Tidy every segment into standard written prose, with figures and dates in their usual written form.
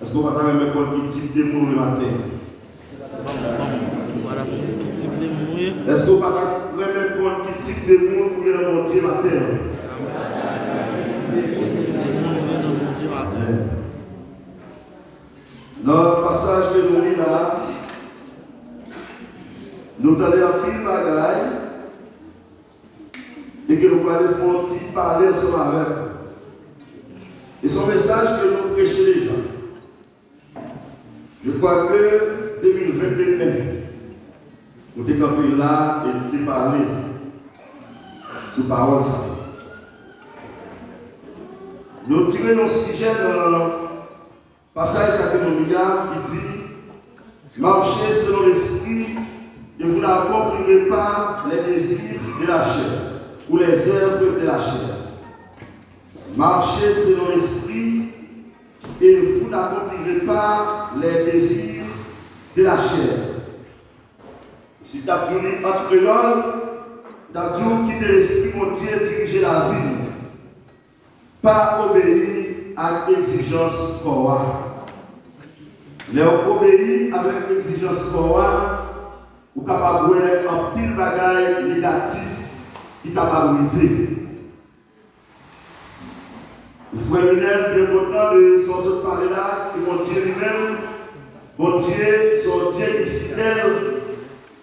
Est-ce qu'on va pas remettre un type de monde le matin? Est-ce qu'on va pas remettre un type de monde pour le monter le matin? Dans le passage que nous lisons là, nous allons faire une bagaille et que nous allons faire parler ensemble avec. Et son message que nous prêchons les gens. Je crois que 2021, nous sommes campés là et nous avons parlé sur parole. Nous tirons nos sujets dans le passage que nous lisons qui dit marchez selon l'esprit et vous n'accomplirez pas les désirs de la chair ou les œuvres de la chair. Marchez selon l'esprit et vous n'accomplirez pas les désirs de la chair. Si tu as dit entre créole, tu as dit quitter l'esprit mon Dieu, diriger la vie. Pas obéir à l'exigence corps. Les obéir avec l'exigence corps, ou capable de faire un pile bagaille négatif qui est capable de vivre. Le frère Lunel, bien content de son parler là, que mon Dieu lui-même, mon Dieu, son Dieu qui est fidèle,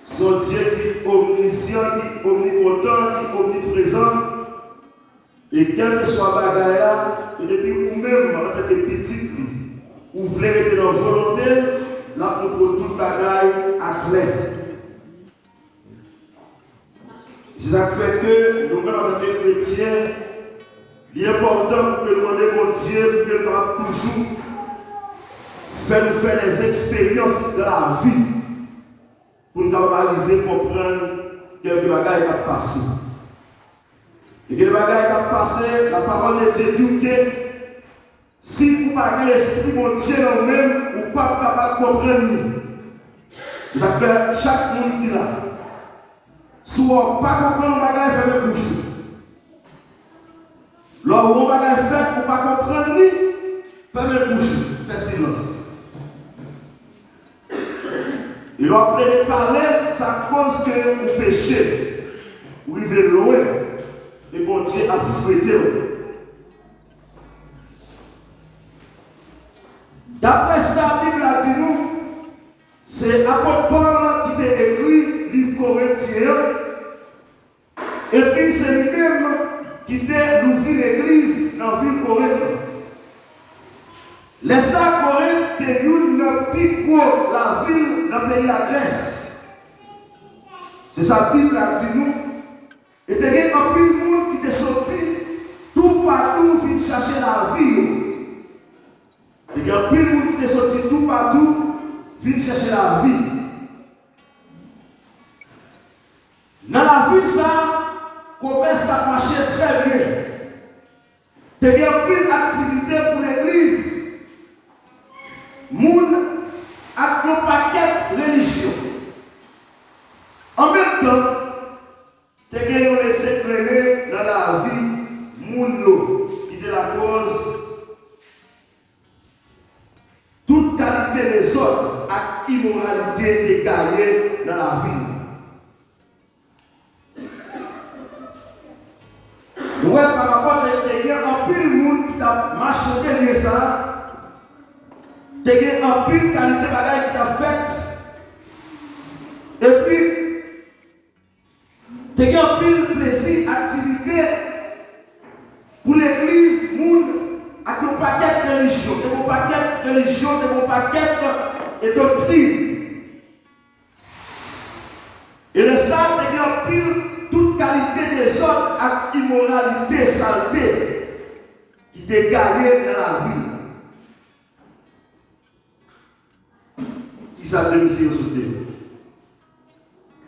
son Dieu qui est omniscient, qui est omnipotent, qui est omniprésent. Et quel que soit le bagaille là, et depuis vous-même, en tant que petit, vous voulez être dans la volonté, là pour tout le bagaille à clair. C'est ça qui fait que nous-mêmes, en tant que chrétiens, il est important pour que nous demandions mon Dieu pour que nous toujours faire des expériences de la vie pour nous arriver à comprendre quelques bagages qui ont passé. Et que les bagages qui ont passé, la parole de Dieu dit que si vous n'avez pas l'esprit mon Dieu dans vous-même, vous n'êtes pas capable de comprendre. Ça fait chaque monde qui est là. Si vous n'avez pas comprendre le bagage, fermez la bouche. Lorsque vous n'avez pas fait pour ne pas comprendre, fermez la bouche, faites silence. Et lorsque vous parler, ça cause que vous péchez. Vous vivez loin. Et bon Dieu a fouetté. D'après ça, la Bible a dit nous, c'est l'apôtre Paul qui t'a écrit livre Corinthiens. Et puis c'est lui-même qui t'a ouvert l'église dans la ville de Corinthe. Les saints Corinthe étaient une plus gros la ville dans le pays de la Grèce. C'est ça la Bible a dit nous. Et il y a un peu de monde qui était sorti tout partout pour chercher la vie. Il y a un peu de monde qui était sorti tout partout pour chercher la vie. Dans la ville, ça, commerce a marché très bien. Il y a un peu d'activité pour l'église. Moun a un paquet de religion. En même temps, te gen yon laissé traîner dans la vie, moun yo, qui était la cause. Toute qualité des autres et immoralité te gagné dans la vie. Ouais, par rapport à te gen un pile moun qui t'a marché derrière ça, te gen un pile qualité bagaille qui t'a fait. Et puis, tu as un pile plaisir, activité pour l'église, moun, avec un paquet de religion, de mon paquet de religion, de mon paquet de doctrine. Et le sang, tu as un pile toute qualité des autres avec immoralité, saleté, qui t'est gagné dans la vie. Qui s'est démissé au soutien?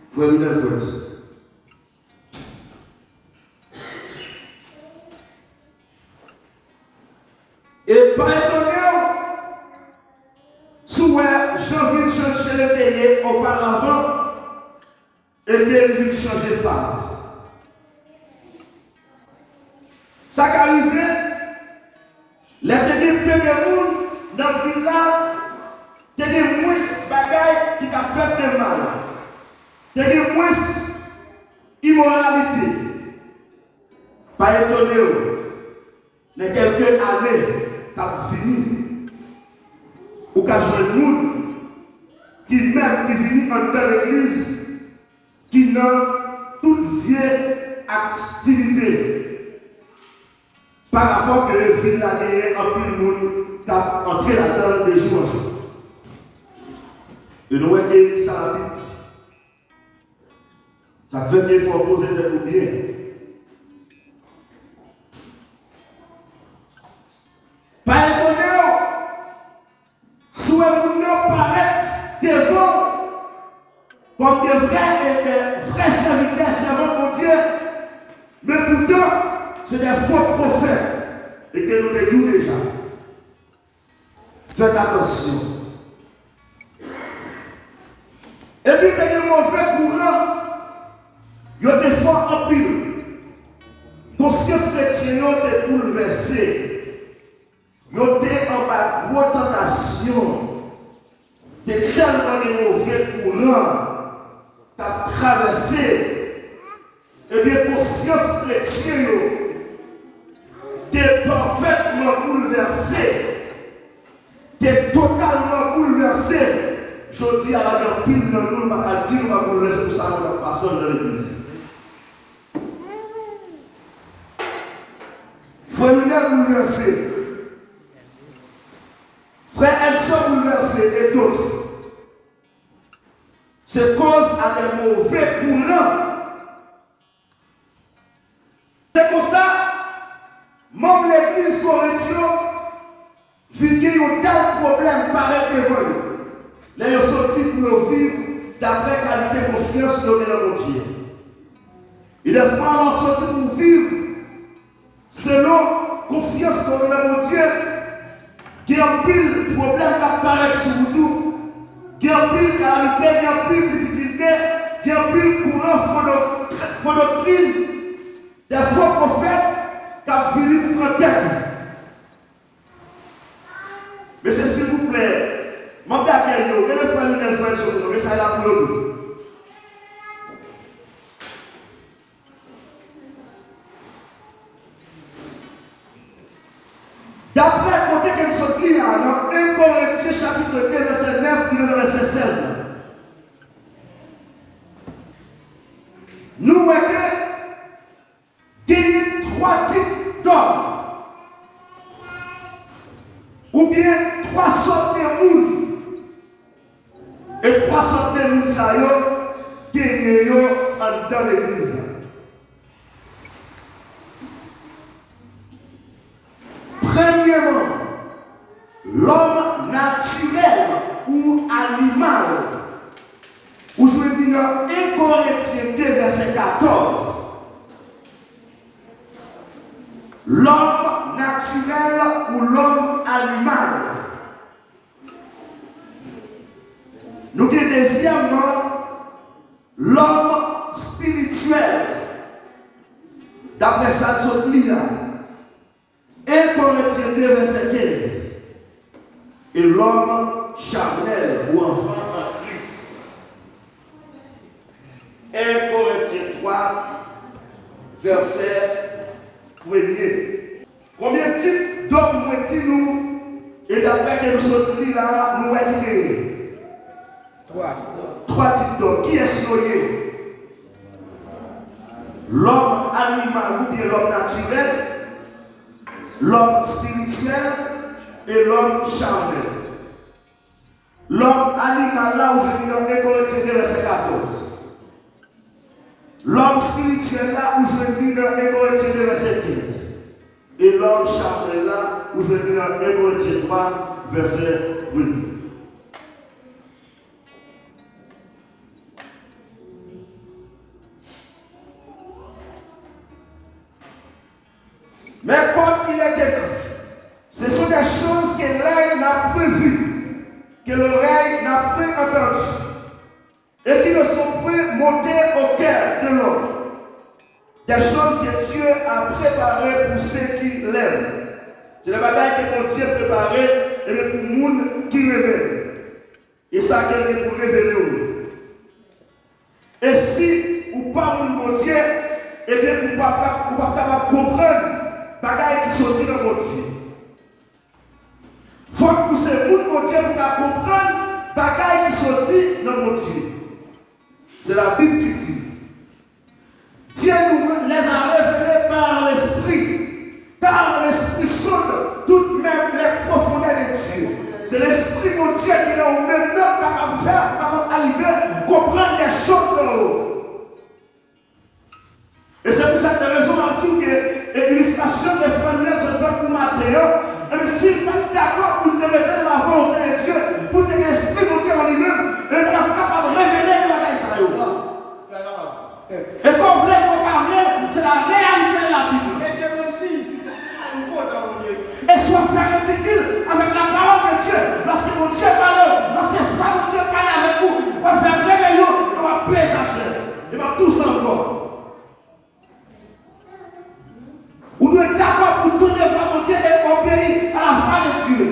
Frère Lunel, frère. Et par étonnant, si j'ai envie de changer le pays auparavant, et bien il veut changer de phase. Ça qui arrive, les pays peu de monde dans la ville là, tu as des moins de bagailles qui t'a fait de mal. Tu as des moins immoralité. Pas étonné, dans quelques années, tu as fini. Ou tu as joué le monde qui même qui finit dans l'église, qui n'a toute vieille activité. Par rapport à la ville là, il y a un peu de monde qui a entré là-dedans de jour en jour. Et nous voyons que ça habite. Ça fait qu'il faut poser des bien. Pas étonné, soit nous paraître devant comme des vrais serviteurs, servants de Dieu, mais pourtant, c'est des faux prophètes et que nous les disons déjà. Faites attention. Et puis, il y a des mauvais courants, il y a des forts en pile. Conscience chrétienne est bouleversée. Il y a des en bas de tentation. Il y a tellement de mauvais courants qui ont traversé. Et bien, conscience chrétienne est parfaitement bouleversée. Tu es totalement bouleversé. Je dis à la pile dans nous, à dire qu'on va bouleverser pour ça, on va passer dans l'église. Frère Lunel bouleversé. Frère Edson bouleversé et d'autres. C'est cause à des mauvais courants. C'est pour ça, même l'église correction, vu qu'il y a un tel problème paraît devant nous. Là, ils sont sortis pour vivre d'après qualité confiance donnée dans le Dieu. Et les frères sont sortis pour vivre selon confiance donnée dans le Dieu. Il y a un pile problème qui apparaît sur vous. Il y a un pile calamité, il y a un pile difficulté, il y a un pile courant faux doctrine, des faux prophètes qui ont fini pour prendre tête. Mais s'il vous plaît, je vais d'accueillir, je vais faire une influence sur vous, mais ça est là pour vous. D'après côté qu'elle se lit là, dans 1 Corinthiens chapitre 2, verset 9, puis le verset 16. Là. Nous voyons qu'il y a 3 types d'hommes. Ou bien 3 sortes de monde. Et 3 sortes de monde, ça y est, qui sont dans l'église. Premièrement, l'homme naturel ou animal. Où je vais dire dans 1 Corinthiens 2, verset 14. L'homme naturel ou l'homme animal. Nous avons deuxièmement l'homme spirituel. D'après ça, nous lit là. 1 Corinthiens 2, verset 15. Et l'homme charnel ou enfant en Christ. 1 Corinthiens 3, verset 1er. Combien de types d'hommes nous et d'après que nous sommes là, nous avons 3 types d'hommes. Qui est noyé? L'homme animal ou bien l'homme naturel, l'homme spirituel et l'homme charnel. L'homme animal là où je dis dans 1 Corinthiens 2, verset 14. L'homme spirituel là où je dis dans 1 Corinthiens 2, verset 15. Et l'homme charnel là où je dis dans 1 Corinthiens 3, verset 1. Mais comme il est écrit, ce sont des choses que l'œil n'a pas vues, que l'oreille n'a pas entendues, et qui ne sont pas montées au cœur de l'homme. Des choses que Dieu a préparées pour ceux qui l'aiment. C'est le bagage que Dieu a préparé et pour le monde qui révèle. Et ça, quelqu'un pour révéler. Et si ou pas mon bon Dieu, eh bien, vous ne pouvez pas comprendre les bagages qui sont dans mon Dieu. Il faut que c'est vous, mon Dieu, pour comprendre les bagages qui sont dans mon Dieu. C'est la Bible qui dit. Dieu nous les a révélés par l'Esprit, car l'Esprit sonde toutes même les profondeurs de Dieu. C'est l'Esprit mon Dieu qui est au même temps capable de faire, capable d'arriver à comprendre des choses de haut. Et c'est pour cette raison que l'administration des frères se fait pour Mathéo. Et bien s'il n'est pas d'accord pour te rester dans la volonté de Dieu, pour te l'Esprit mon Dieu en lui-même, il est capable de révéler le bagage ça. Et quand vous voulez parler, c'est la réalité de la Bible. Et sois faire ridicule avec la parole de Dieu. Parce que mon Dieu parle, parce que mon Dieu parle avec vous, on va faire réveiller, on va payer sa chair. Et va tous encore. Vous devez être d'accord pour tourner vers mon Dieu et obéir à la voix de Dieu.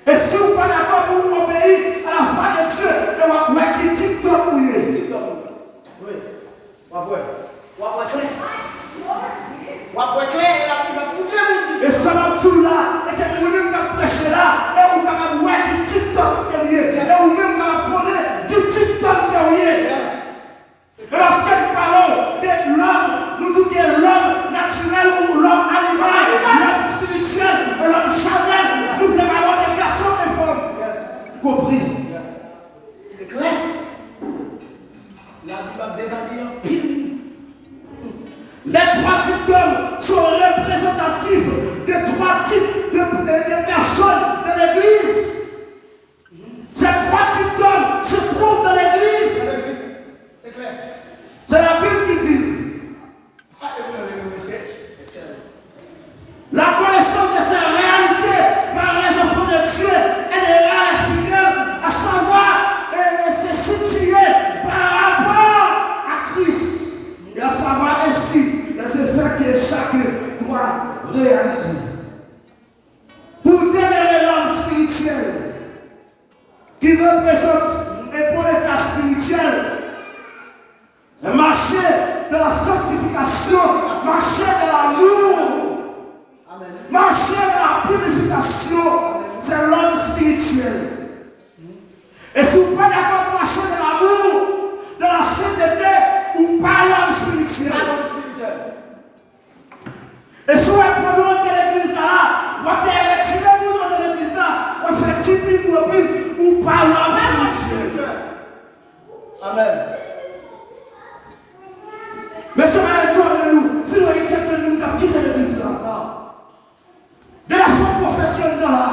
Et si vous n'êtes pas d'accord pour obéir à la voix de Dieu, on va voir qui TikTok vous est. Oui. Et ça va tout là, et que vous-même qui prêchez là, et vous avez voir qui TikTok vous est. Et vous-même qui avez prôné qui TikTok vous est. Et lorsque nous parlons de l'homme, nous disons que l'homme naturel ou l'homme animal, l'homme spirituel, l'homme charnel, nous voulons avoir des garçons et des femmes. Vous comprenez? C'est clair. La Bible a déshabillé en pile. Les trois types d'hommes sont représentatifs des trois types de personnes de l'Église. Ces trois types d'hommes se trouvent dans l'Église. C'est clair. C'est la Bible qui dit. La connaissance de ces réalités par les enfants de Dieu est des réalités fidèles, à savoir se situer par rapport à Christ et à savoir ainsi les effets que chacun doit réaliser. Pour demeurer l'homme spirituel qui représente un bon état spirituel, marcher de la sanctification, marcher de l'amour, marcher de la purification, c'est l'homme spirituel. Et si vous n'êtes pas d'accord pour marcher de l'amour, de la sainteté, ou pas l'homme spirituel. Et si vous êtes pendant de l'église là, vous êtes retiré de l'église là, vous faites 10 000 mobiles, ou pas l'homme spirituel. Amen. Mais ça va être de nous, si nous avons quelqu'un de nous qui a quitté l'église là. De la foi prophète qui est dans là.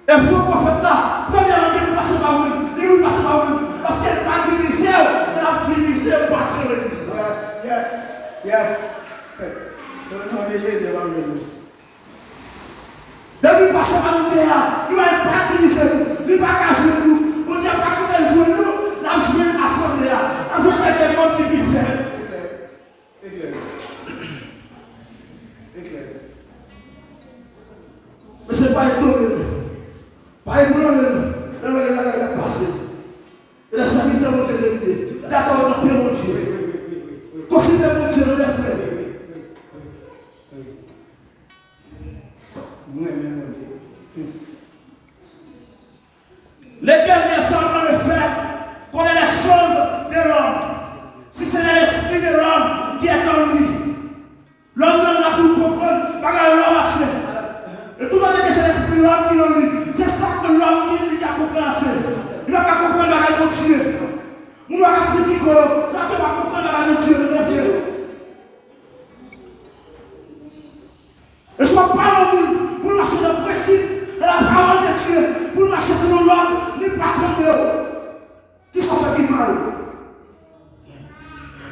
Et faux prophète là, premièrement, il nous passe par vous, il nous passe par vous, parce qu'elle n'est pas dirigée, elle a dirigé, elle va partir de l'église. Yes. Depuis passer par nous, il va pas diriger nous, il va pas cacher nous, on ne dit pas qu'il va jouer nous, la jouer l'assemblée, la jouer quelqu'un d'autre qui peut faire. C'est clair. Mais ce n'est pas étonnant. Pas étonnant, elle a passé. Et la serviteur mon Dieu de Dieu. D'accord, on a mon Dieu. Considère mon Dieu, le frère. Les derniers sont en train de faire connaître les choses de l'homme. Si c'est l'esprit de l'homme qui est en lui, l'homme donne la pour comprendre, bagarre l'homme assez. Et tout le monde dit que c'est l'esprit de l'homme qui est en lui. C'est ça que l'homme qui a compris assez. Il n'a pas compris bagarre de Dieu. Il n'a pas critiquer, c'est parce qu'il va comprendre bagarre de Dieu. Et soit pas le monde pour marcher dans le principe de la parole de Dieu, pour marcher selon l'ordre, ni patron de eux, qui sont fait du mal.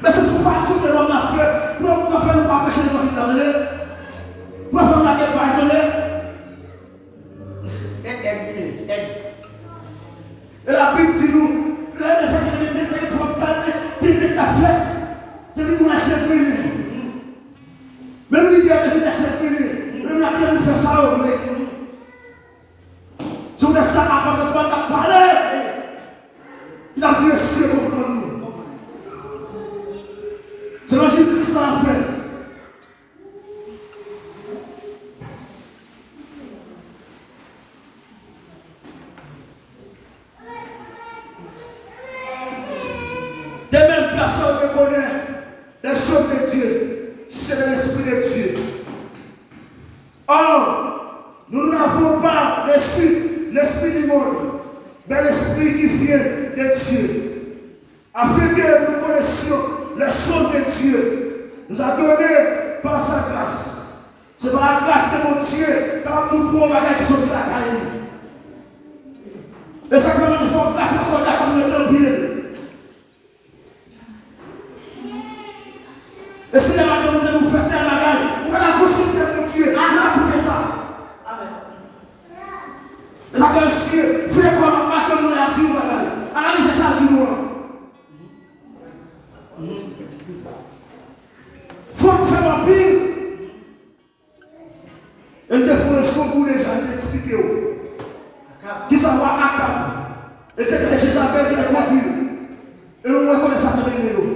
Mais c'est une façon que l'homme a fait pour faire ne pas pécher dans le vie pour faire la guerre par étonner. Et la Bible dit nous, les effets qui étaient trop calmes, qui étaient ta fête, tu dis nous la Or, nous n'avons pas reçu l'esprit du monde, mais l'esprit qui vient de Dieu, afin que nous connaissions les choses de Dieu. Nous a donné par sa grâce. C'est par la grâce de mon Dieu quand nous trouvons les qui sont de la caille. Et ça fait que nous faisons grâce parce qu'on a comme le pied. Et si les matin nous devons faire tel bagage, on va consulter mon Dieu, on va prouver ça. Et ça fait aussi, frère, comme on va nous a dit au bagage, analysez ça du moins. Faut faire un pire. Et nous devons son pour les gens expliquer. Qui s'en va à cap. Et peut-être que c'est Isabelle qui les continue. Et nous reconnaissons ça de nous.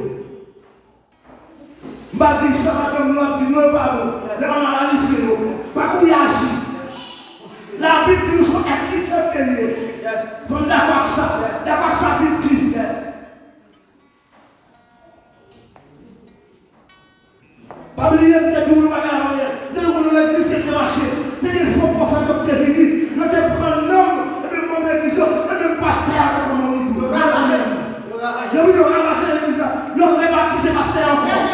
Je dis ça va comme nous, dit non, pardon. Les gens analysent nous. Pas qu'on y agit. La Bible dit nous sommes actifs et liés. Il faut d'accord avec ça. D'accord avec ça, Bible dit. Pas oublier que tu nous regardes. Tu nous l'église qui est marché. Tu dis faux prophète qui est venu. Nous te prenons nom et même mon église et même pasteur comme on dit tout. Nous nous ramassons l'église là. Nous rebaptisons pasteur encore.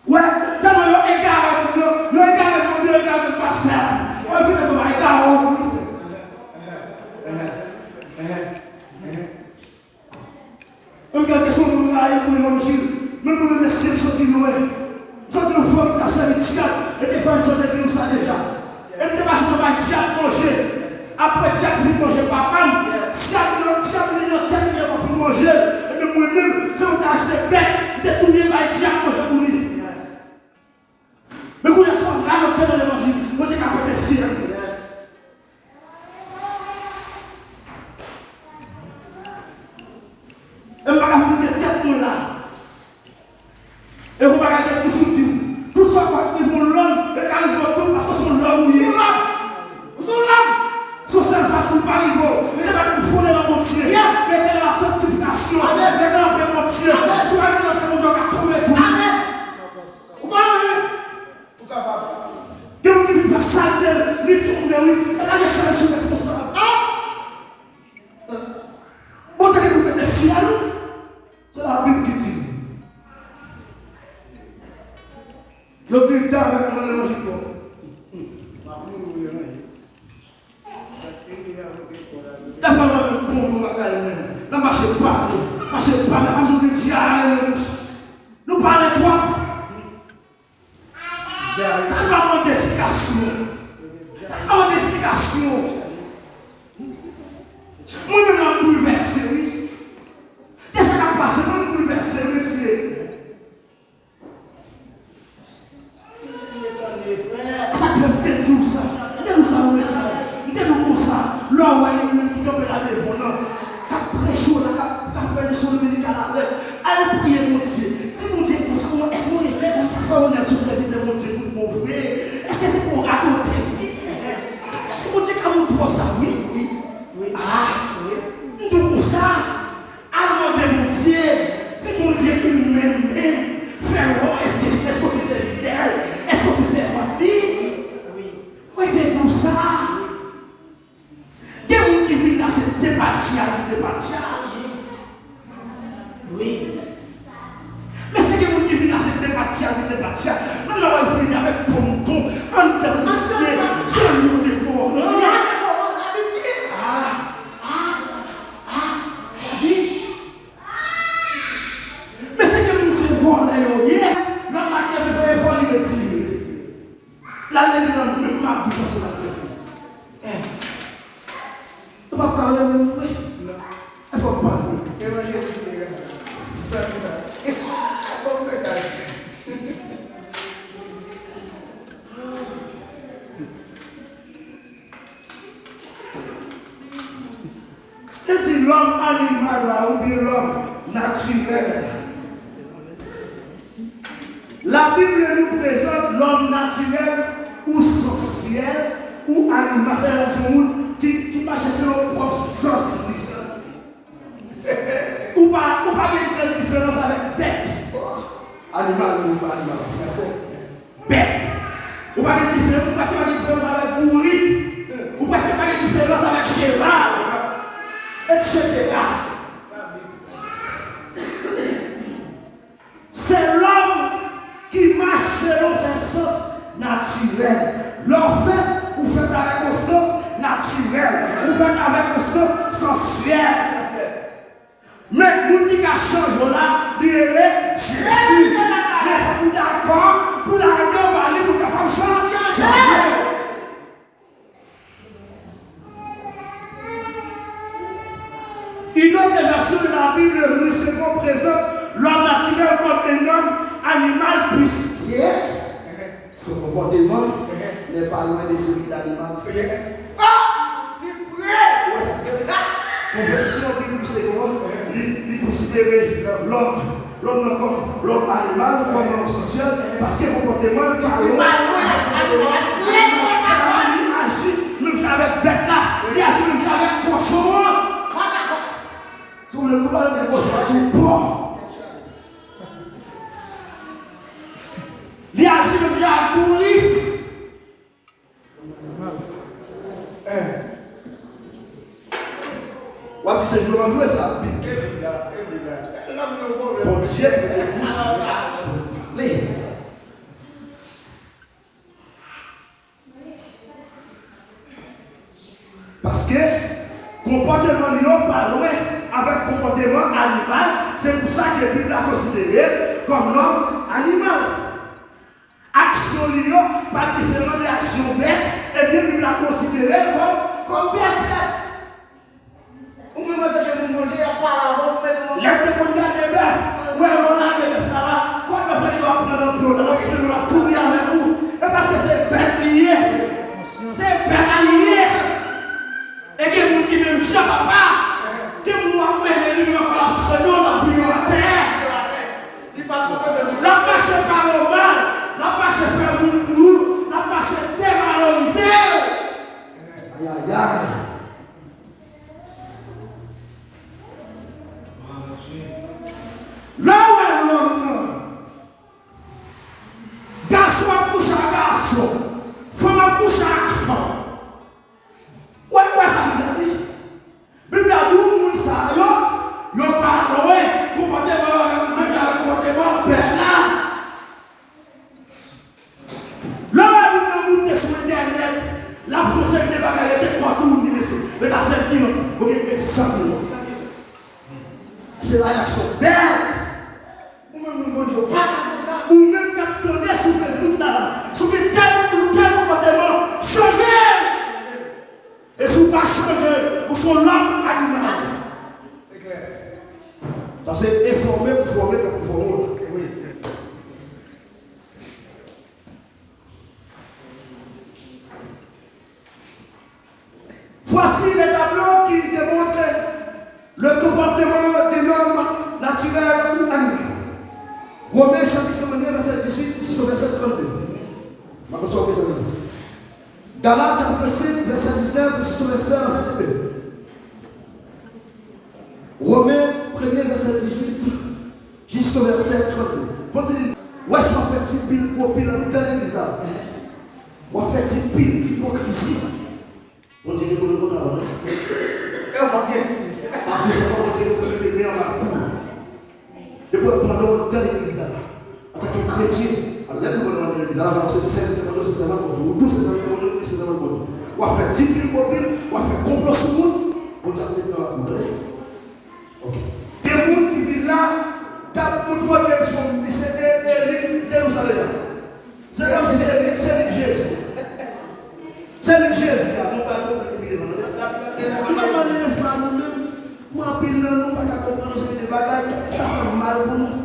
Ouais, tellement nous égarons, nous égarons le pasteur. On fait comme égarons. On regarde son nom là pour l'évangile. Même nous nous laissons sortir loin. Sortir le fort, tu as servi diable. Et des fois, nous dire ça déjà. Et nous passons par diable manger. Après diable, vous manger papa. Diable, nous terminé pour vous manger. Et même moi-même, si on t'a acheté bête, tu tourné par diable manger pour lui. Mais quand il faut raconter l'évangile, moi j'ai qu'à côté fier. Et je ne vais pas vous dire tête là. Et vous ne pouvez pas tout sortir. Tout ça, ils vont l'homme, et quand ils vont tout, parce que sont l'homme ou ils sont l'homme. Ils sont l'homme. Son seul face pour pas arriver. Mais c'est pas pour fonder dans mon Dieu. Il y a dans la sanctification. Il y a dans la mon Dieu. Tu vas dire dans mon Dieu qu'à trouver tout. Amen. Vous parlez. Vous capable. Que vous qui faites saleté, ni trouver, oui. Et là, les gens sont responsables. Bon Dieu, que vous mettez fier, c'est la Bible qui dit. Donc, il est avec mon évangile. La femme va me prendre la marche parler, marche parler, nous parlons toi. Ça ne va pas d'explication. Ça ne va pas d'explication. Moi-même, je suis bouleversé, oui. Qu'est-ce qui a passé? Moi, je suis bouleversé, monsieur. Ça te fait peut-être tout ça. Nous savons ça. Nous comme ça. Là où elle est, qui tombe la devant, non. Qui prêche, qui fait des choses médicales avec. Allez prier, mon Dieu. Dis, mon Dieu, est-ce qu'on est sur cette vie de mon Dieu pour mon frère? Est-ce que c'est pour raconter? Est-ce que mon Dieu, quand on prend ça, oui? Ah, nous comme ça. Allez, mon Dieu. Dis, mon Dieu, lui-même, faire, est-ce que c'est serviteur? Est-ce que c'est servante? Oui, t'es pour ça. Des gens qui viennent là, c'est débattia. Oui. Mais c'est des gens qui viennent là, c'est débattia. Nous allons venir avec tonton, international, je nous dévore. Mais c'est que nous se voit là, l'homme qui a fait effort, il retire. La lèvre dans le même bouche, c'est la tête. Tu vas parler de mon frère? Il faut parler. Et dit l'homme animal là, ou bien l'homme naturel. La Bible nous présente l'homme naturel ou sensuel ou animal qui marche selon son propre sens. Ou pas une grande différence avec bête. Animal ou pas animal en français. Bête. sensuel. Vous faites avec un sang sensuel. Mais vous qui a changé là, il est Jésus. Mais il faut vous d'accord pour la guerre, on va aller pour capable de changer. Une autre version de la Bible, nous serons présents l'homme naturel comme un homme animal puisque son comportement n'est pas loin de celui d'animal. Conversion biblique, c'est comment? Il considérait l'homme comme animal, comme l'homme sensuel, parce que le comportement n'est pas loin. Il agit même avec bête là, il agit même avec cochon. Si vous ne voulez pas le cochon, il est bon. Il agit même avec bourrique. Ouais, puis c'est vraiment jouer ça. Bon Dieu, me pousse pour parler. Parce que comportement n'est pas loin avec comportement animal. C'est pour ça que la Bible a considéré comme l'homme animal. Action n'est pas différente de l'action bête. Et bien la Bible a considéré comme bête. L'être qu'on garde bien, où est-ce qu'on a que le frère, quand le frère doit prendre un peu, on a pourri avec vous. Et parce que c'est bête lié. C'est bête lié. Et que vous qui ne me chapent pas, que vous m'amenez les livres pour la traîner, la vie à terre. La marche est pas normale, la marche est fait pour nous, la marche est dévalorisée. Aïe aïe aïe. Là où est l'homme, garçon accouche à garçon, femme accouche à femme. Où est ça veut dire? Bible a dit, ça, yo parle, comportement avec comportement là. Là où on monte sur Internet, la France est des bagages, elle était partout, mais la seule qui nous, ok, 100 000. C'est la réaction bête. Ou même quand on est sur Facebook, sur tel ou tel comportement, changer. Et si vous ne pas changer, vous sont l'homme animal. C'est clair. Ça c'est informer pour former comme vous formez. Oui. Voici les tableaux qui démontrent le comportement de l'homme naturel ou animal. Romains chapitre 9, verset 18 jusqu'au verset 32. Galates chapitre 5, verset 19 jusqu'au verset 22. Romains 1er verset 18 jusqu'au verset 32. Faut-il où est-ce qu'on fait pile pour pile dans l'église là? On fait pile hypocrisie. On dit que vous ne pouvez pas. Et on va bien expliquer. Après ça, on dit que vous mettez bien la cour. Et pour prendre dans l'église là, en tant que chrétien, à l'époque de l'église là, on sait c'est ça, on tous ces amis, c'est ça, on va faire 10 000 copines, on va faire complot sur le monde, on va mettre dans la cour. Ok. Des gens qui vivent là, pour trois personnes, c'est Jérusalem. C'est comme si c'est Jésus. C'est le Jésus, on ne va pas comprendre. Moi, nous ne pas comprendre ces bagages, ça fait mal pour nous.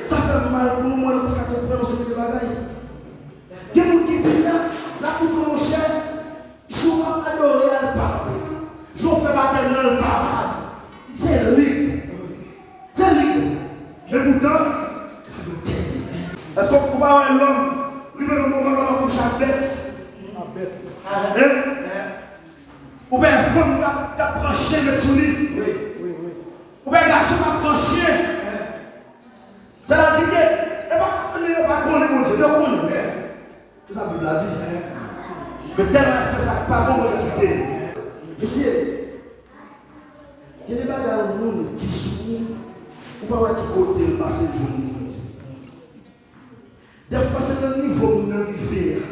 Ça fait mal pour nous, moi, nous ne pas comprendre ces bagages. Il y a des gens qui viennent là pour mon cher, souvent adoré à le pape. Je fais battre le pape. C'est libre. C'est libre. Mais pourtant, est-ce qu'on peut pas avoir un homme qui veut le moment pour chaque bête? Ou bien une femme qui a branché le soulier. Ou bien un garçon qui a branché. Ça l'a dit que, on ne pas connaître mon Dieu, on connaît. C'est ça que la Bible a dit. Mais tellement elle fait ça, pas bon, on va quitter. Monsieur, il y a des bagages où nous disons, on va voir qui côté le passé de nous. Des fois, c'est un niveau où nous vivons.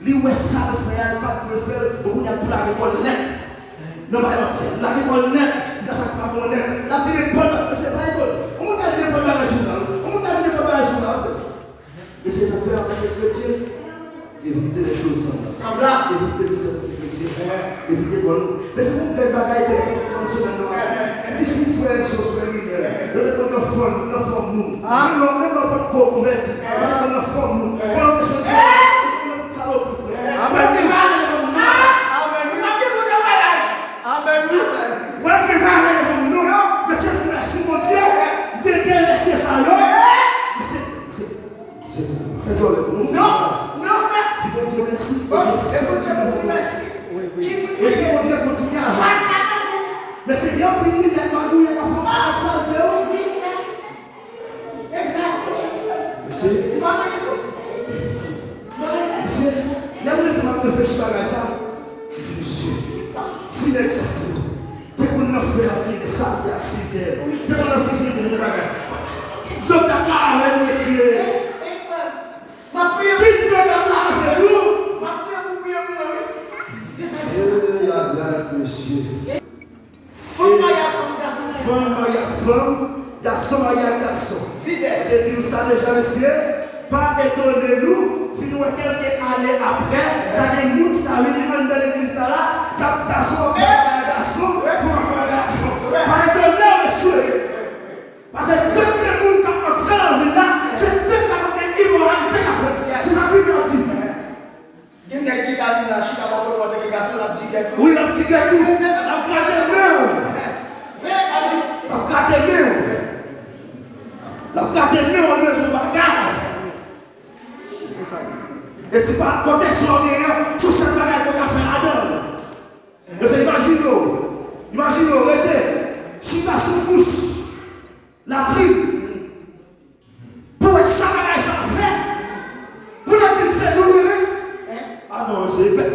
lui ouais ça le fait, il pas le faire, on a tout la école net. Non pas mentir, la école net, dans ça pas bon net. La petite école, c'est pas école. On m'a dit des problèmes sur là. On m'a dit des problèmes sur là. Et c'est ça faire avec les chrétiens. Éviter les choses semblables, éviter les chrétiens, éviter quoi. Mais c'est pour que les bagailles que nous pensons maintenant. D'ici frère, sauf frère, nous devons former nous. Même pas pour convertir, nous devons former nous. Pour nous changer, nous devons saloper frère. Amen. Mais c'est la cimetière de délaisser ça. Mais c'est fait jouer le non. Tu veux dire merci. Et tu veux dire continuer avant. Mais c'est bien pour lui d'être magouillé dans la forme de ça. Monsieur, il y a des gens qui réfléchissent à ça. Il dit, monsieur, si l'exemple, tu peux nous faire des sacs fidèles. Tu peux nous faire des bagages. Je vais là avec monsieur. Qui veut là avec nous? Monsieur. Femme, garçon, j'ai dit ça déjà, monsieur. Pas étonnez-nous si nous quelques années après, t'as des nous qui t'ont venu dans l'église là, t'as garçon, pas étonnez, monsieur. Parce que tout le monde qui est entré dans la ville là, c'est tout le immoralité qu'a fait. C'est la Bible qui dit. Oui, la petite gâteau, la gâteau mère. La gâteau mère, on met son bagage. Et tu vas côté sortir sur cette bagage qu'on a fait à donne. Mais c'est imagine, arrêtez. Si tu as sous bouche, la tribu, pour être ça bagage ça fait, pour la tribu c'est nous. Ah non, c'est bête.